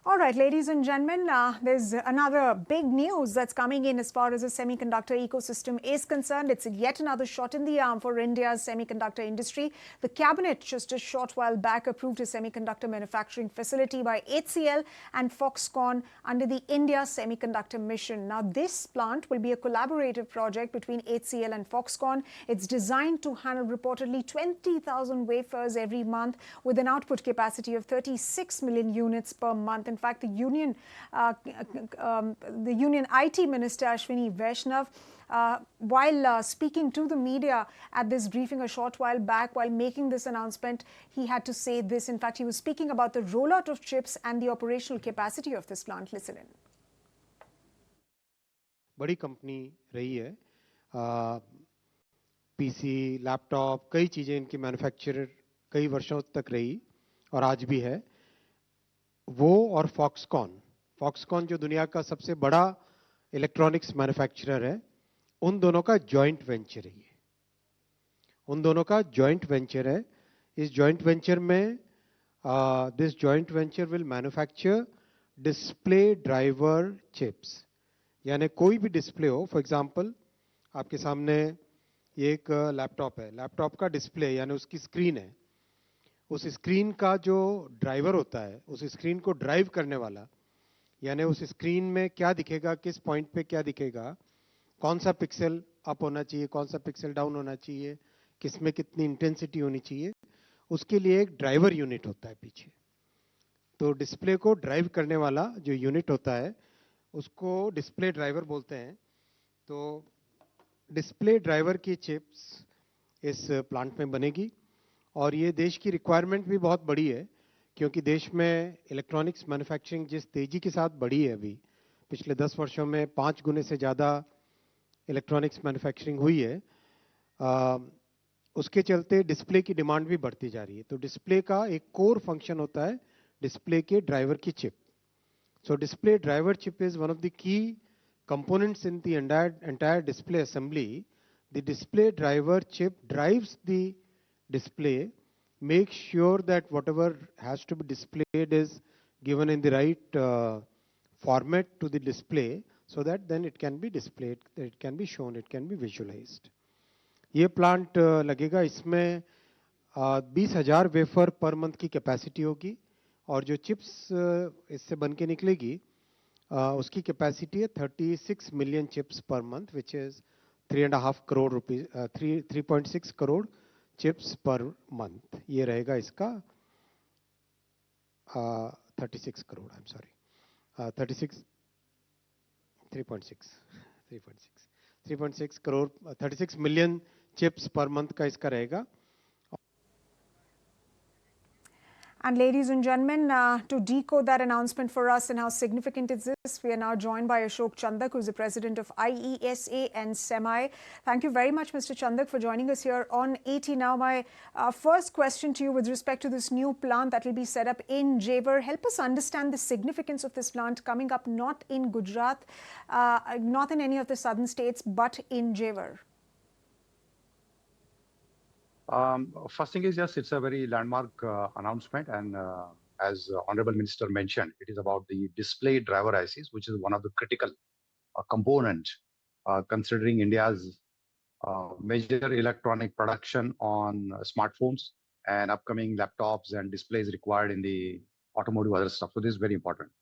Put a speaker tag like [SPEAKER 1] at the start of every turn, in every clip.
[SPEAKER 1] All right, ladies and gentlemen, there's another big news that's coming in as far as the semiconductor ecosystem is concerned. It's yet another shot in the arm for India's semiconductor industry. The cabinet just a short while back approved a semiconductor manufacturing facility by HCL and Foxconn under the India Semiconductor Mission. Now, this plant will be a collaborative project between HCL and Foxconn. It's designed to handle reportedly 20,000 wafers every month with an output capacity of 36 million units per month. In fact, the union IT Minister Ashwini Vaishnav, while speaking to the media at this briefing a short while back, while making this announcement, he had to say this. In fact, he was speaking about the rollout of chips and the operational capacity of this plant. Listen in.
[SPEAKER 2] बड़ी company रही है, PC, laptop, कई चीजें इनकी manufacturer कई वर्षों तक रही और आज भी है। वो और फॉक्सकॉन जो दुनिया का सबसे बड़ा इलेक्ट्रॉनिक्स मैन्युफैक्चरर है, उन दोनों का जॉइंट वेंचर है। उन दोनों का जॉइंट वेंचर है। इस जॉइंट वेंचर में this joint venture will manufacture display driver chips, यानी कोई भी डिस्प्ले हो। फॉर एग्जांपल, आपके सामने ये एक लैपटॉप है, लैपटॉप का डिस्प्ले यानी उसकी स्क्रीन है। उस स्क्रीन का जो ड्राइवर होता है, उस स्क्रीन को ड्राइव करने वाला, यानी उस स्क्रीन में क्या दिखेगा, किस पॉइंट पे क्या दिखेगा, कौन सा पिक्सल अप होना चाहिए, कौन सा पिक्सल डाउन होना चाहिए, किस में कितनी इंटेंसिटी होनी चाहिए, उसके लिए एक ड्राइवर यूनिट होता है पीछे। तो डिस्प्ले को ड्राइव करने वाला जो यूनिट होता है उसको डिस्प्ले ड्राइवर बोलते हैं। तो डिस्प्ले ड्राइवर की चिप्स इस प्लांट में बनेगी और ये देश की रिक्वायरमेंट भी बहुत बड़ी है, क्योंकि देश में इलेक्ट्रॉनिक्स मैन्युफैक्चरिंग जिस तेजी के साथ बढ़ी है, अभी पिछले 10 वर्षों में 5 गुने से ज़्यादा इलेक्ट्रॉनिक्स मैन्युफैक्चरिंग हुई है, उसके चलते डिस्प्ले की डिमांड भी बढ़ती जा रही है। तो डिस्प्ले का एक कोर फंक्शन होता है डिस्प्ले के ड्राइवर की chip. So display driver chip is one of the key components in the entire display assembly. The display driver chip drives the display, makes sure that whatever has to be displayed is given in the right format to the display, so that then it can be displayed, it can be shown, it can be visualized. ये plant लगेगा, इसमें 20,000 wafer per month की capacity होगी और जो chips इससे बन के निकलेगी उसकी कैपेसिटी है 36 million chips per month, which is 3.5 crore rupees, 3.6 crore chips per month. ये रहेगा इसका 36 crore, I am sorry, 3.6 crore, 36 million chips per month का इसका रहेगा।
[SPEAKER 1] And ladies and gentlemen, to decode that announcement for us and how significant is this, we are now joined by Ashok Chandak, who's the president of IESA and Semi. Thank you very much, Mr. Chandak, for joining us here on 80 Now. My first question to you with respect to this new plant that will be set up in Jewar. Help us understand the significance of this plant coming up not in Gujarat, not in any of the southern states, but in Jewar.
[SPEAKER 3] First thing is, yes, it's a very landmark announcement, and as Honorable Minister mentioned, it is about the display driver ICs, which is one of the critical component considering India's major electronic production on smartphones and upcoming laptops and displays required in the automotive other stuff. So this is very important.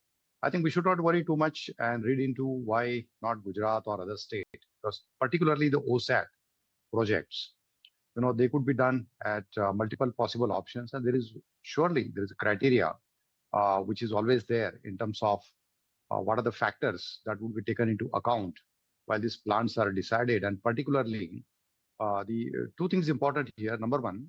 [SPEAKER 3] I think we should not worry too much and read into why not Gujarat or other state, because particularly the OSAT projects, you know, they could be done at multiple possible options, and there is a criteria which is always there in terms of what are the factors that would be taken into account while these plans are decided. And particularly the two things important here. Number one,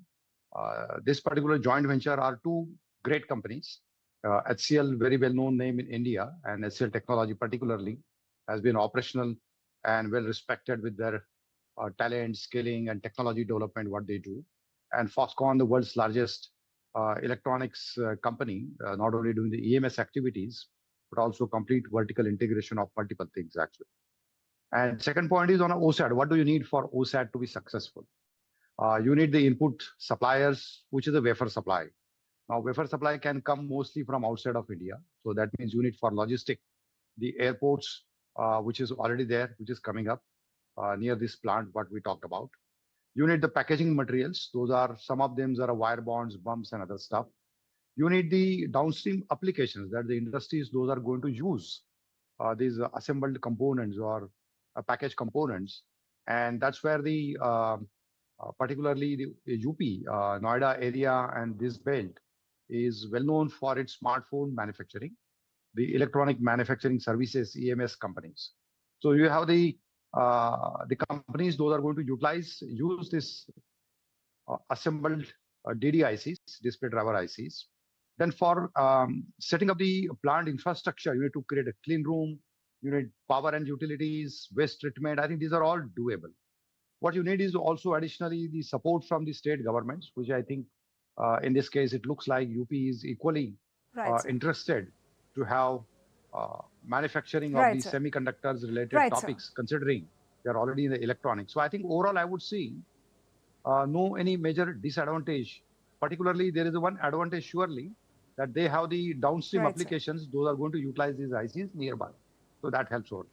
[SPEAKER 3] this particular joint venture are two great companies. HCL, very well known name in India, and HCL Technology particularly has been operational and well respected with their talent, skilling, and technology development, what they do. And Foxconn, the world's largest electronics company, not only doing the EMS activities, but also complete vertical integration of multiple things, actually. And second point is on OSAT. What do you need for OSAT to be successful? You need the input suppliers, which is the wafer supply. Now, wafer supply can come mostly from outside of India. So that means you need for logistic, the airports, which is already there, which is coming up near this plant, what we talked about. You need the packaging materials. Those are, some of them are wire bonds, bumps, and other stuff. You need the downstream applications that the industries, those are going to use these assembled components or packaged components. And that's where the, particularly the UP, Noida area and this belt is well known for its smartphone manufacturing, the electronic manufacturing services, EMS companies. So you have the companies, those are going to use this assembled DDICs, display driver ICs. Then for setting up the plant infrastructure, you need to create a clean room, you need power and utilities, waste treatment. I think these are all doable. What you need is also additionally the support from the state governments, which I think in this case, it looks like UP is equally interested to have manufacturing of these semiconductors related topics, considering they're already in the electronics. So I think overall, I would see no any major disadvantage. Particularly, there is one advantage surely that they have the downstream applications. Those are going to utilize these ICs nearby. So that helps over.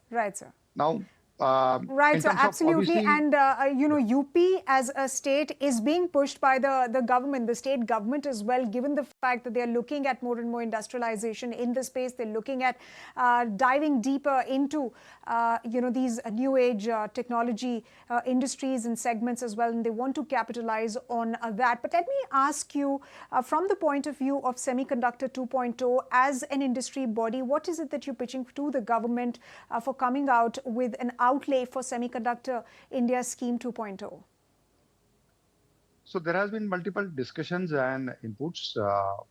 [SPEAKER 1] Right, sir.
[SPEAKER 3] Now,
[SPEAKER 1] right, so absolutely. And, you know, UP as a state is being pushed by the government, the state government as well, given the fact that they're looking at more and more industrialization in the space. They're looking at diving deeper into, you know, these new age technology industries and segments as well. And they want to capitalize on that. But let me ask you, from the point of view of Semiconductor 2.0, as an industry body, what is it that you're pitching to the government for coming out with an outlay for Semiconductor India Scheme 2.0?
[SPEAKER 3] So there has been multiple discussions and inputs.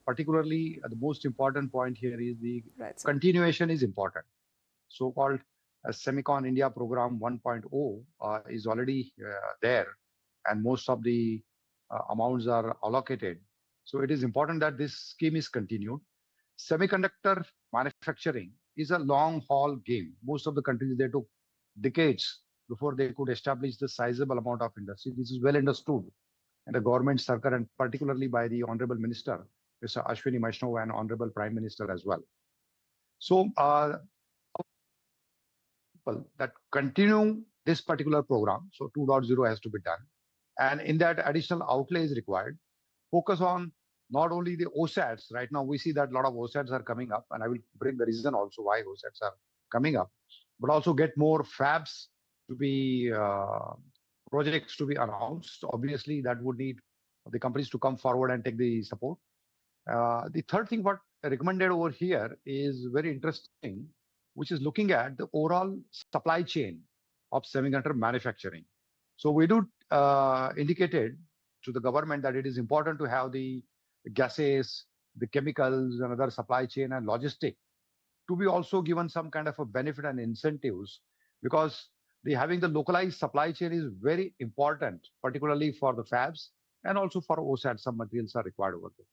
[SPEAKER 3] Particularly, the most important point here is the continuation is important. So-called Semicon India Program 1.0 is already there, and most of the amounts are allocated. So it is important that this scheme is continued. Semiconductor manufacturing is a long-haul game. Most of the countries, they took decades before they could establish the sizable amount of industry. This is well understood in the government circle, and particularly by the Honorable Minister, Mr. Ashwini Vaishnaw, and Honorable Prime Minister as well. So that continue this particular program. So 2.0 has to be done. And in that, additional outlay is required. Focus on not only the OSATs. Right now, we see that a lot of OSATs are coming up, and I will bring the reason also why OSATs are coming up, but also get more fabs to be, projects to be announced. Obviously, that would need the companies to come forward and take the support. The third thing what recommended over here is very interesting, which is looking at the overall supply chain of semiconductor manufacturing. So we do indicated to the government that it is important to have the gases, the chemicals, and other supply chain and logistic to be also given some kind of a benefit and incentives, because having the localized supply chain is very important, particularly for the fabs and also for OSAT. Some materials are required over there.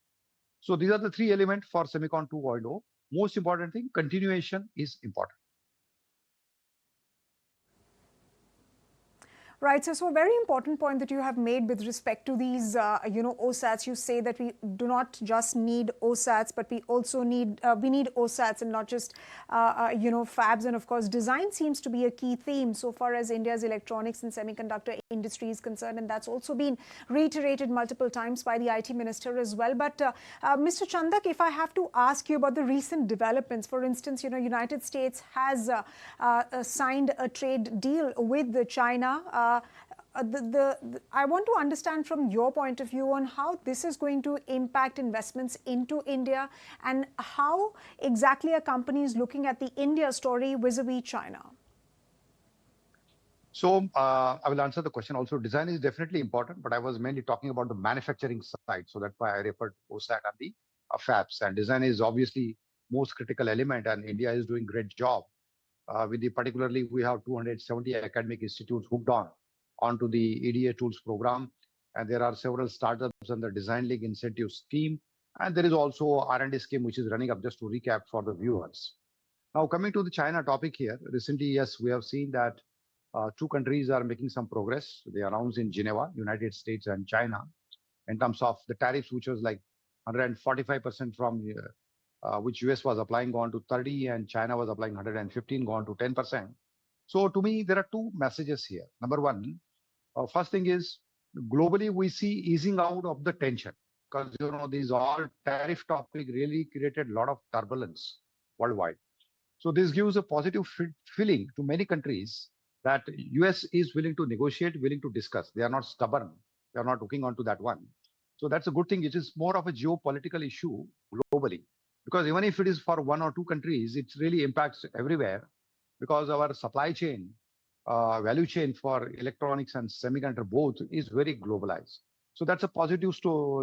[SPEAKER 3] So these are the three elements for Semicon 2.0. Most important thing, continuation is important.
[SPEAKER 1] Right, so a very important point that you have made with respect to these, you know, OSATs. You say that we do not just need OSATs, but we also need OSATs and not just, you know, fabs. And of course, design seems to be a key theme so far as India's electronics and semiconductor industry is concerned. And that's also been reiterated multiple times by the IT minister as well. But Mr. Chandak, if I have to ask you about the recent developments, for instance, you know, United States has signed a trade deal with China. I want to understand from your point of view on how this is going to impact investments into India, and how exactly are companies looking at the India story vis-a-vis China?
[SPEAKER 3] So I will answer the question also. Design is definitely important, but I was mainly talking about the manufacturing side. So that's why I referred to OSAT and the fabs. And design is obviously most critical element, and India is doing great job. Particularly, we have 270 academic institutes hooked onto the EDA tools program, and there are several startups on the Design League incentive scheme, and there is also R&D scheme which is running up. Just to recap for the viewers. Now coming to the China topic here, recently, yes, we have seen that two countries are making some progress. They announced in Geneva, United States and China, in terms of the tariffs, which was like 145% from which US was applying, gone to 30, and China was applying 115, gone to 10%. So to me, there are two messages here. Number one, first thing is globally we see easing out of the tension, because these all tariff topic really created a lot of turbulence worldwide. So this gives a positive feeling to many countries that US is willing to negotiate, willing to discuss. They are not stubborn. They are not looking onto that one. So that's a good thing. It is more of a geopolitical issue globally, because even if it is for one or two countries, it really impacts everywhere, because our supply chain, value chain for electronics and semiconductor both is very globalized. So that's a positive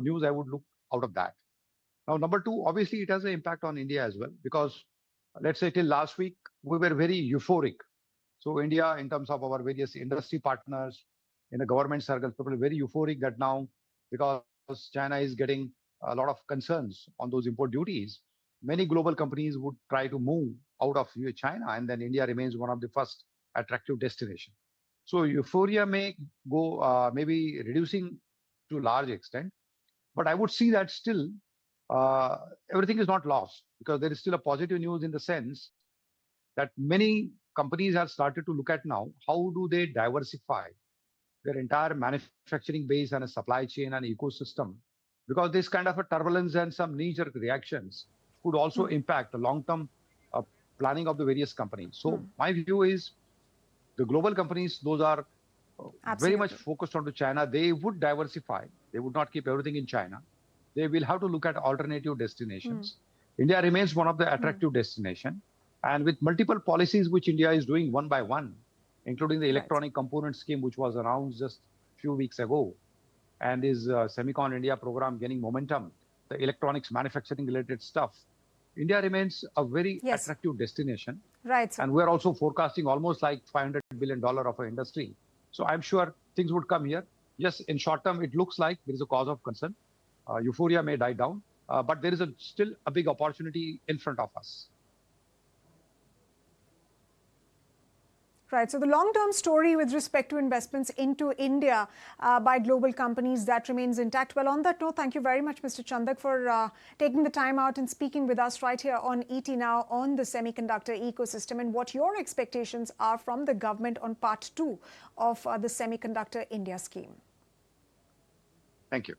[SPEAKER 3] news I would look out of that. Now, number two, obviously it has an impact on India as well, because let's say till last week, we were very euphoric. So India, in terms of our various industry partners, in the government circles, people are very euphoric that now, because China is getting a lot of concerns on those import duties, many global companies would try to move out of China, and then India remains one of the first attractive destinations. So euphoria may go maybe reducing to a large extent, but I would see that still everything is not lost, because there is still a positive news in the sense that many companies have started to look at now how do they diversify their entire manufacturing base and a supply chain and ecosystem, because this kind of a turbulence and some knee-jerk reactions could also impact the long-term planning of the various companies. So my view is the global companies, those are very much focused onto China. They would diversify. They would not keep everything in China. They will have to look at alternative destinations. India remains one of the attractive destinations. And with multiple policies which India is doing one by one, including the electronic component scheme, which was announced just a few weeks ago, and is Semicon India program gaining momentum, the electronics manufacturing related stuff, India remains a very attractive destination.
[SPEAKER 1] Right. Sir.
[SPEAKER 3] And we're also forecasting almost like $500 billion of our industry. So I'm sure things would come here. Yes, in short term, it looks like there is a cause of concern. Euphoria may die down, but there is still a big opportunity in front of us.
[SPEAKER 1] Right. So the long-term story with respect to investments into India by global companies, that remains intact. Well, on that note, thank you very much, Mr. Chandak, for taking the time out and speaking with us right here on ET Now on the semiconductor ecosystem and what your expectations are from the government on part 2 of the Semiconductor India scheme.
[SPEAKER 3] Thank you.